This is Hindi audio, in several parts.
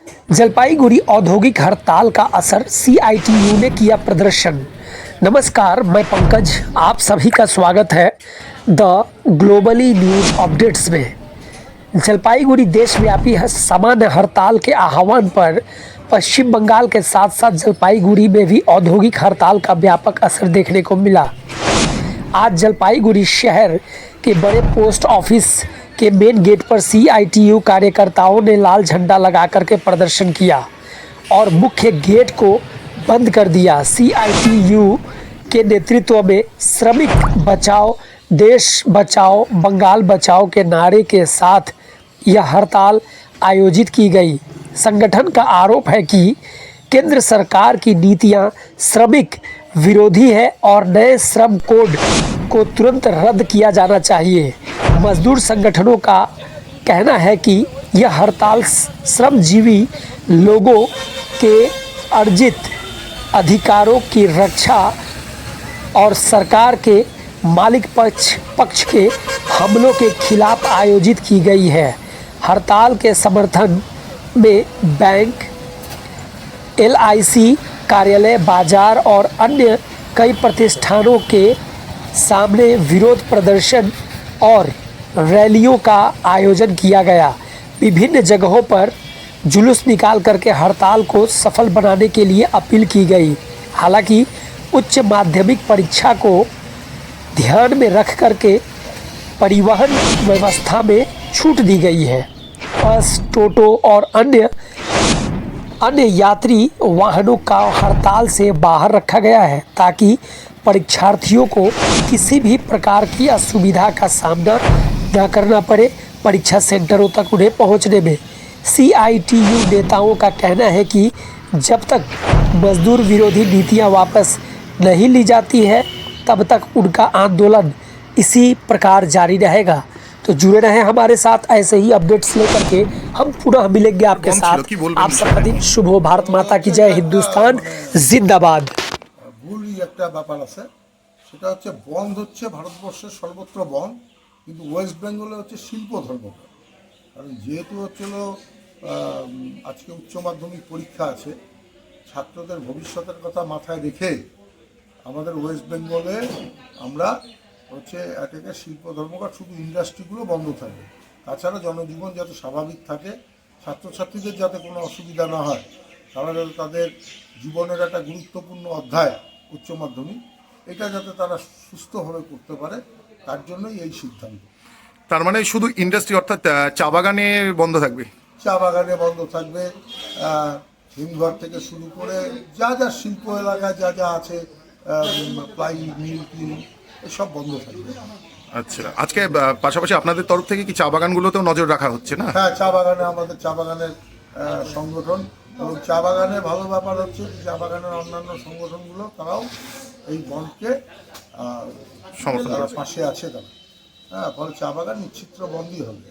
जलपाईगुड़ी औद्योगिक हड़ताल का असर, सीआईटीयू ने किया प्रदर्शन। नमस्कार, मैं पंकज, आप सभी का स्वागत है द ग्लोबली न्यूज़ अपडेट्स में। जलपाईगुड़ी देशव्यापी सामान्य हड़ताल के आह्वान पर पश्चिम बंगाल के साथ साथ जलपाईगुड़ी में भी औद्योगिक हड़ताल का व्यापक असर देखने को मिला। आज जलपाईगुड़ी शहर के बड़े पोस्ट ऑफिस के मेन गेट पर सीआईटीयू कार्यकर्ताओं ने लाल झंडा लगा करके प्रदर्शन किया और मुख्य गेट को बंद कर दिया। सीआईटीयू के नेतृत्व में श्रमिक बचाओ, देश बचाओ, बंगाल बचाओ के नारे के साथ यह हड़ताल आयोजित की गई। संगठन का आरोप है कि केंद्र सरकार की नीतियां श्रमिक विरोधी है और नए श्रम कोड को तुरंत रद्द किया जाना चाहिए। मजदूर संगठनों का कहना है कि यह हड़ताल श्रमजीवी लोगों के अर्जित अधिकारों की रक्षा और सरकार के मालिक पक्ष के हमलों के खिलाफ आयोजित की गई है। हड़ताल के समर्थन में बैंक, एलआईसी कार्यालय, बाजार और अन्य कई प्रतिष्ठानों के सामने विरोध प्रदर्शन और रैलियों का आयोजन किया गया। विभिन्न जगहों पर जुलूस निकाल करके हड़ताल को सफल बनाने के लिए अपील की गई। हालांकि उच्च माध्यमिक परीक्षा को ध्यान में रख करके परिवहन व्यवस्था में छूट दी गई है। बस, टोटो और अन्य यात्री वाहनों का हड़ताल से बाहर रखा गया है ताकि परीक्षार्थियों को किसी भी प्रकार की असुविधा का सामना न करना पड़े परीक्षा सेंटरों तक उन्हें पहुंचने में। सीआईटीयू नेताओं का कहना है कि जब तक मजदूर विरोधी नीतियां वापस नहीं ली जाती है तब तक उनका आंदोलन इसी प्रकार जारी रहेगा। तो जुड़े रहे हमारे साथ, ऐसे ही अपडेट्स लेकर के हम पुनः मिलेंगे आपके साथ। आप सबका दिन शुभ हो। भारत माता की जय, हिंदुस्तान जिंदाबाद। ভুলই একটা ব্যাপার আছে, সেটা হচ্ছে বন্ধ হচ্ছে ভারতবর্ষের সর্বত্র বন্ধ, কিন্তু ওয়েস্ট বেঙ্গলে হচ্ছে শিল্প ধর্ম। কারণ যেহেতু হচ্ছিল আজকে উচ্চ মাধ্যমিক পরীক্ষা আছে, ছাত্রদের ভবিষ্যতের কথা মাথায় রেখে আমাদের ওয়েস্ট বেঙ্গলে আমরা হচ্ছে এটাকে শিল্প ধর্মঘট, শুধু ইন্ডাস্ট্রিগুলো বন্ধ থাকবে। তাছাড়া জনজীবন যাতে স্বাভাবিক থাকে, ছাত্রছাত্রীদের যাতে কোনো অসুবিধা না হয়, তারা যাতে তাদের জীবনের একটা গুরুত্বপূর্ণ অধ্যায় উচ্চ মাধ্যমিক, এটা যাতে তারা সুস্থভাবে করতে পারে, তার জন্যই এই সিদ্ধান্ত। তার মানে শুধু ইন্ডাস্ট্রি অর্থাৎ চা বাগানে বন্ধ থাকবে? চা বাগানে বন্ধ থাকবে, হিমঘর থেকে শুরু করে যা যা শিল্প এলাকায় যা যা আছে, প্লাই মিল টিল, এসব বন্ধ থাকবে। আচ্ছা, আজকে পাশাপাশি আপনাদের তরফ থেকে কি চা বাগানগুলোতেও নজর রাখা হচ্ছে না? হ্যাঁ, চা বাগানে আমাদের চা বাগানের সংগঠন, এবং চা বাগানে ভালো ব্যাপার হচ্ছে চা বাগানের অন্যান্য সংগঠনগুলো তারাও এই বন্ধকে সমর্থন পাশে আছে তারা। হ্যাঁ, ফলে চা বাগান নিশ্চিত বন্ধই হবে।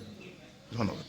ধন্যবাদ।